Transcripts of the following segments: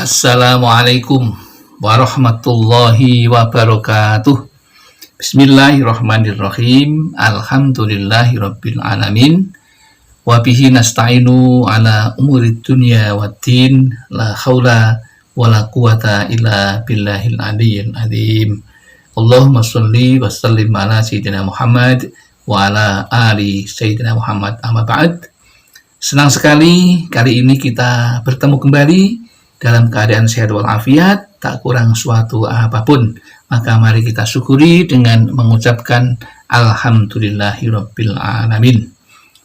Assalamualaikum warahmatullahi wabarakatuh. Bismillahirrahmanirrahim. Alhamdulillahirabbil alamin. Wa bihi nasta'inu ala umurid dunya waddin. La haula wala quwata illa billahil aliyyil azim. Allahumma shalli wa sallim ala sayyidina Muhammad wa ala ali sayyidina Muhammad. Amma ba'd. Senang sekali kali ini kita bertemu kembali dalam keadaan sehat walafiat, tak kurang suatu apapun. Maka mari kita syukuri dengan mengucapkan Alhamdulillahirabbil alamin.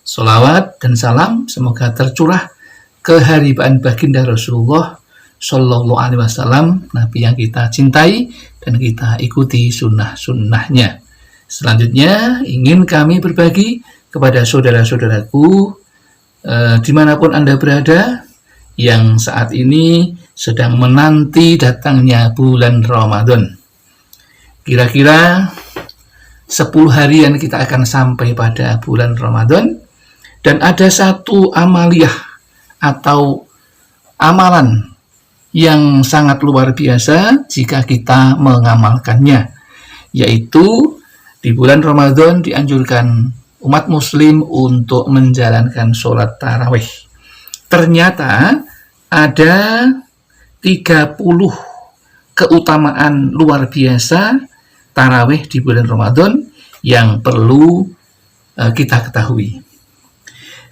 Sholawat dan salam semoga tercurah keharibaan baginda Rasulullah Shallallahu Alaihi Wasallam, Nabi yang kita cintai dan kita ikuti sunnah-sunnahnya. Selanjutnya ingin kami berbagi kepada saudara-saudaraku dimanapun Anda berada, yang saat ini sedang menanti datangnya bulan Ramadan. Kira-kira 10 harian kita akan sampai pada bulan Ramadan, dan ada satu amaliyah atau amalan yang sangat luar biasa jika kita mengamalkannya, yaitu di bulan Ramadan dianjurkan umat muslim untuk menjalankan sholat tarawih. Ternyata ada 30 keutamaan luar biasa tarawih di bulan Ramadan yang perlu kita ketahui.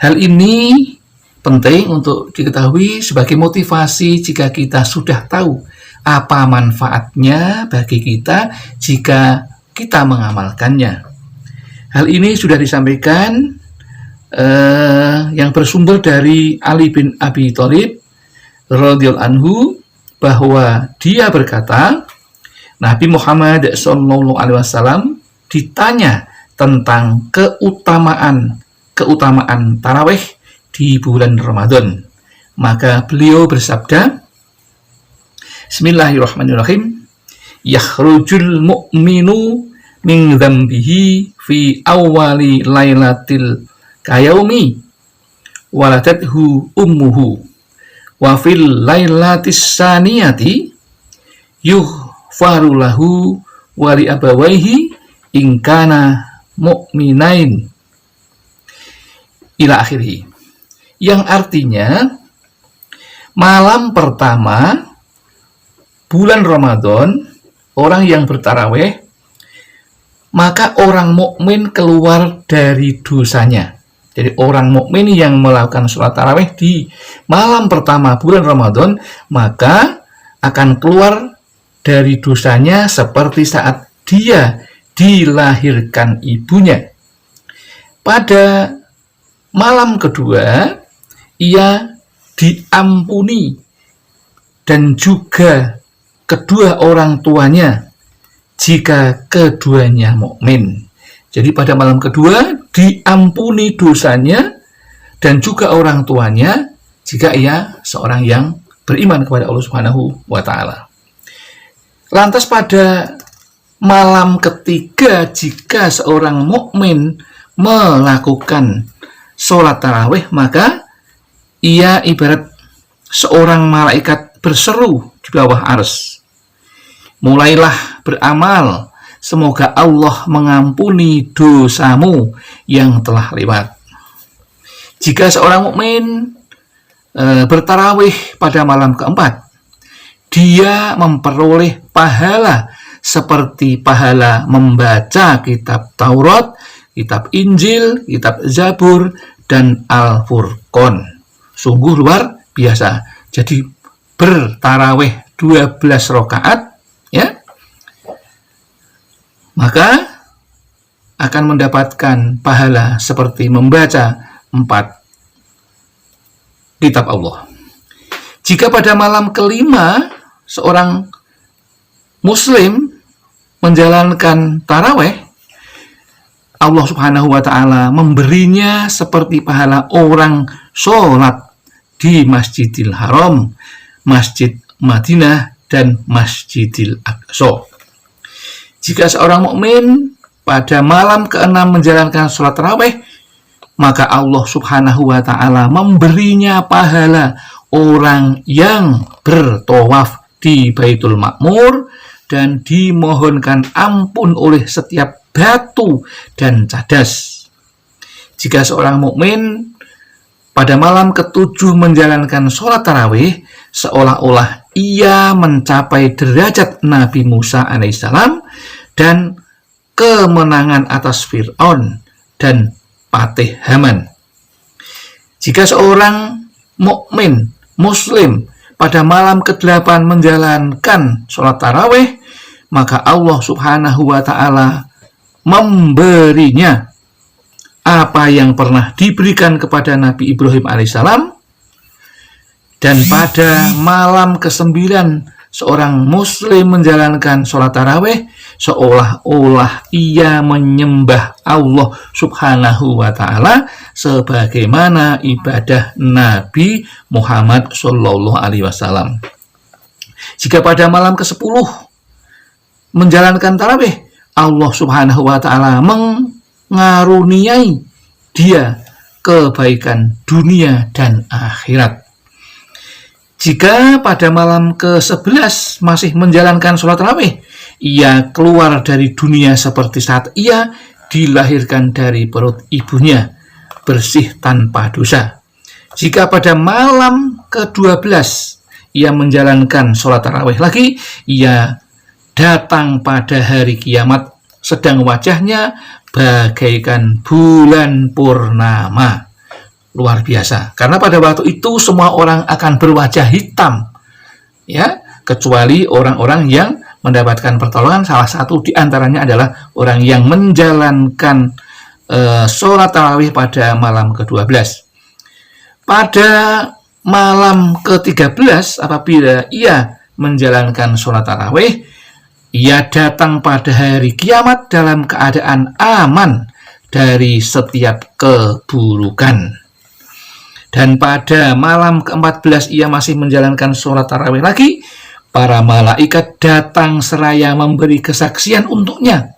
Hal ini penting untuk diketahui sebagai motivasi jika kita sudah tahu apa manfaatnya bagi kita jika kita mengamalkannya. Hal ini sudah disampaikan yang bersumber dari Ali bin Abi Thalib radhiyallahu anhu, bahwa dia berkata, Nabi Muhammad sallallahu alaihi wasallam ditanya tentang keutamaan tarawih di bulan Ramadan. Maka beliau bersabda, Bismillahirrahmanirrahim, yakhrujul mu'minu min dzambihi fi awwali lailatil kayaumi waladathu ummuhu wa fil lailatis saniyati yughfaru lahu wa li abawaihi in kana mu'minain ila akhirih. Yang artinya malam pertama bulan Ramadan orang yang bertarawih, maka orang mukmin keluar dari dosanya. Jadi orang mukmin yang melakukan sholat tarawih di malam pertama bulan Ramadan, maka akan keluar dari dosanya seperti saat dia dilahirkan ibunya. Pada malam kedua, ia diampuni dan juga kedua orang tuanya jika keduanya mukmin. Jadi pada malam kedua diampuni dosanya dan juga orang tuanya jika ia seorang yang beriman kepada Allah Subhanahu wa taala. Lantas pada malam ketiga, jika seorang mukmin melakukan sholat tarawih, maka ia ibarat seorang malaikat berseru di bawah arsy, mulailah beramal, semoga Allah mengampuni dosamu yang telah lewat. Jika seorang mukmin bertarawih pada malam keempat, dia memperoleh pahala seperti pahala membaca kitab Taurat, kitab Injil, kitab Zabur, dan Al-Furqan. Sungguh luar biasa. Jadi bertarawih 12 rakaat, ya, maka akan mendapatkan pahala seperti membaca 4 kitab Allah. Jika pada malam kelima seorang muslim menjalankan tarawih, Allah Subhanahu wa taala memberinya seperti pahala orang sholat di Masjidil Haram, Masjid Madinah, dan Masjidil Aqsa. Jika seorang mukmin pada malam ke-6 menjalankan sholat tarawih, maka Allah Subhanahu wa taala memberinya pahala orang yang bertawaf di Baitul Ma'mur dan dimohonkan ampun oleh setiap batu dan cadas. Jika seorang mukmin pada malam ke-7 menjalankan sholat tarawih, seolah-olah ia mencapai derajat Nabi Musa alaihissalam dan kemenangan atas Fir'aun dan Patih Haman. Jika seorang mukmin muslim pada malam ke-8 menjalankan sholat tarawih, maka Allah subhanahu wa ta'ala memberinya apa yang pernah diberikan kepada Nabi Ibrahim alaihissalam. Dan pada malam ke-9 seorang muslim menjalankan sholat tarawih, seolah-olah ia menyembah Allah subhanahu wa ta'ala sebagaimana ibadah Nabi Muhammad sallallahu alaihi wasallam. Jika pada malam ke-10 menjalankan tarawih, Allah subhanahu wa ta'ala mengaruniai dia kebaikan dunia dan akhirat. Jika pada malam ke-11 masih menjalankan sholat tarawih, ia keluar dari dunia seperti saat ia dilahirkan dari perut ibunya, bersih tanpa dosa. Jika pada malam ke-12 ia menjalankan sholat tarawih lagi, ia datang pada hari kiamat sedang wajahnya bagaikan bulan purnama. Luar biasa, karena pada waktu itu semua orang akan berwajah hitam, ya, kecuali orang-orang yang mendapatkan pertolongan. Salah satu di antaranya adalah orang yang menjalankan sholat tarawih pada malam ke-12. Pada malam ke-13 apabila ia menjalankan sholat tarawih, ia datang pada hari kiamat dalam keadaan aman dari setiap keburukan. Dan pada malam ke-14 ia masih menjalankan sholat tarawih lagi, para malaikat datang seraya memberi kesaksian untuknya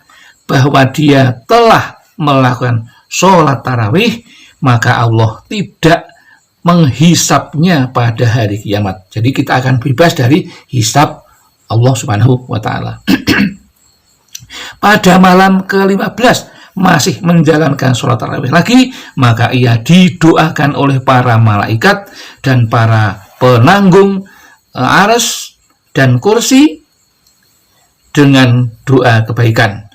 bahwa dia telah melakukan sholat tarawih, maka Allah tidak menghisapnya pada hari kiamat. Jadi kita akan bebas dari hisap Allah subhanahu wa ta'ala. Pada malam ke-15 masih menjalankan sholat tarawih lagi, maka ia didoakan oleh para malaikat dan para penanggung arsy dan kursi dengan doa kebaikan.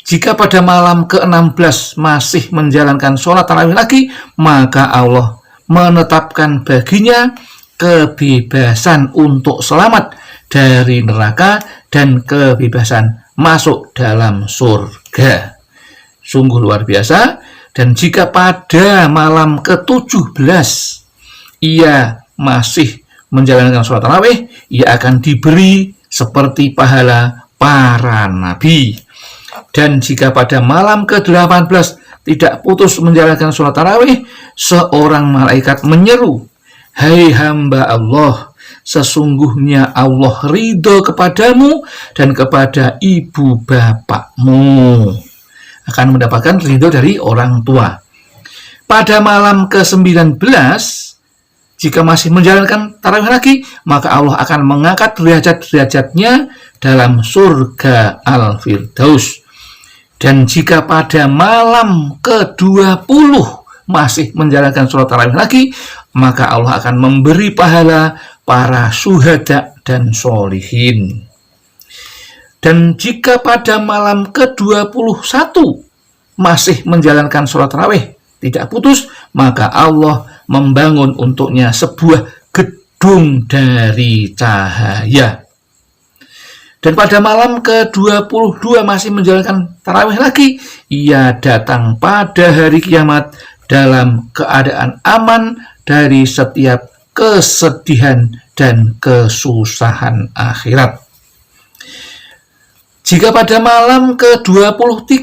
Jika pada malam ke-16 masih menjalankan sholat tarawih lagi, maka Allah menetapkan baginya kebebasan untuk selamat dari neraka dan kebebasan masuk dalam surga. Sungguh luar biasa. Dan jika pada malam ke-17 ia masih menjalankan sholat tarawih, ia akan diberi seperti pahala para nabi. Dan jika pada malam ke-18 tidak putus menjalankan sholat tarawih, seorang malaikat menyeru, "Hai hamba Allah, sesungguhnya Allah ridho kepadamu dan kepada ibu bapakmu." Akan mendapatkan ridho dari orang tua. Pada malam ke-19 jika masih menjalankan tarawih lagi, maka Allah akan mengangkat derajat-derajatnya dalam surga Al-Firdaus. Dan jika pada malam ke-20 masih menjalankan sholat tarawih lagi, maka Allah akan memberi pahala para syuhada dan sholihin. Dan jika pada malam ke-21 masih menjalankan sholat tarawih tidak putus, maka Allah membangun untuknya sebuah gedung dari cahaya. Dan pada malam ke-22 masih menjalankan tarawih lagi, ia datang pada hari kiamat dalam keadaan aman dari setiap kesedihan dan kesusahan akhirat. Jika pada malam ke-23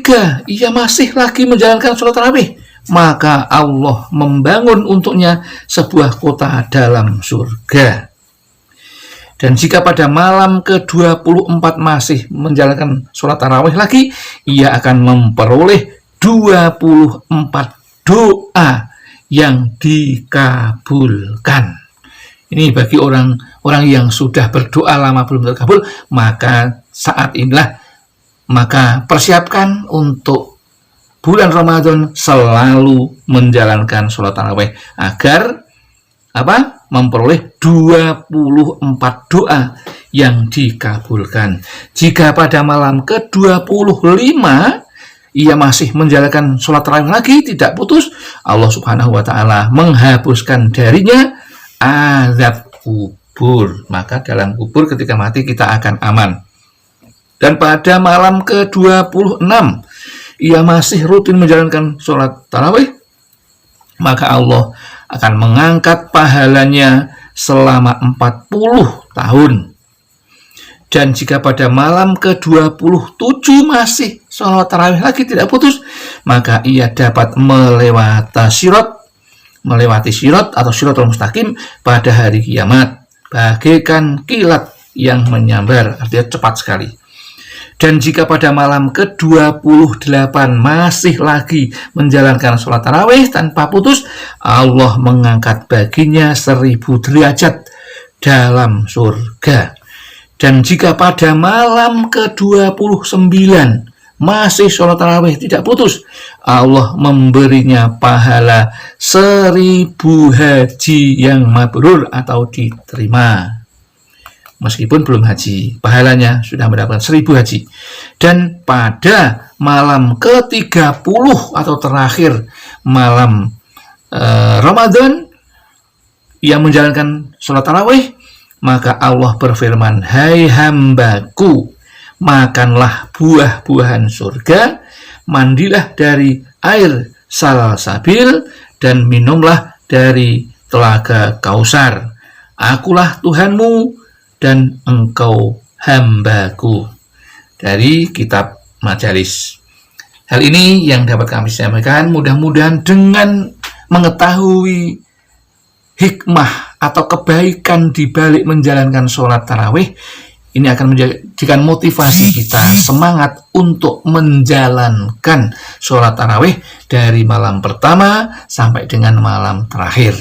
ia masih lagi menjalankan sholat tarawih, maka Allah membangun untuknya sebuah kota dalam surga. Dan jika pada malam ke-24 masih menjalankan sholat tarawih lagi, ia akan memperoleh 24 doa yang dikabulkan. Ini bagi orang yang sudah berdoa lama belum terkabul, maka saat inilah maka persiapkan untuk bulan Ramadan selalu menjalankan sholat tarawih agar memperoleh 24 doa yang dikabulkan. Jika pada malam ke-25 ia masih menjalankan sholat tarawih lagi tidak putus, Allah Subhanahu wa taala menghapuskan darinya azab kubur. Maka dalam kubur ketika mati kita akan aman. Dan pada malam ke-26 ia masih rutin menjalankan sholat tarawih, maka Allah akan mengangkat pahalanya selama 40 tahun. Dan jika pada malam ke-27 masih sholat tarawih lagi tidak putus, maka ia dapat melewati sirat atau siratul mustaqim pada hari kiamat bagaikan kilat yang menyambar, artinya cepat sekali. Dan jika pada malam ke-28 masih lagi menjalankan sholat tarawih tanpa putus, Allah mengangkat baginya 1000 derajat dalam surga. Dan jika pada malam ke-29 masih sholat tarawih tidak putus, Allah memberinya pahala 1000 haji yang mabrur atau diterima. Meskipun belum haji, pahalanya sudah mendapatkan 1000 haji. Dan pada malam ke-30 atau terakhir malam Ramadan yang menjalankan sholat tarawih, maka Allah berfirman, "Hai hambaku, makanlah buah-buahan surga, mandilah dari air salsabil, dan minumlah dari telaga Kausar. Akulah Tuhanmu dan engkau hambaku." Dari kitab Majalis. Hal ini yang dapat kami sampaikan, mudah-mudahan dengan mengetahui hikmah atau kebaikan di balik menjalankan sholat tarawih, ini akan menjadikan motivasi kita semangat untuk menjalankan sholat tarawih dari malam pertama sampai dengan malam terakhir.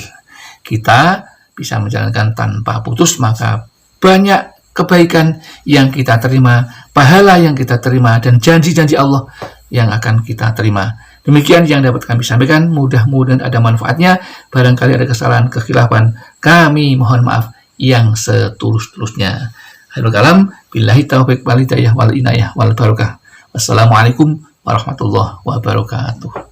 Kita bisa menjalankan tanpa putus, maka banyak kebaikan yang kita terima, pahala yang kita terima, dan janji-janji Allah yang akan kita terima. Demikian yang dapat kami sampaikan, mudah-mudahan ada manfaatnya. Barangkali ada kesalahan, kekhilafan, kami mohon maaf yang setulus-tulusnya. Khairul kalam, billahi taufiq wal hidayah wal inayah wal barakah. Wassalamualaikum warahmatullahi wabarakatuh.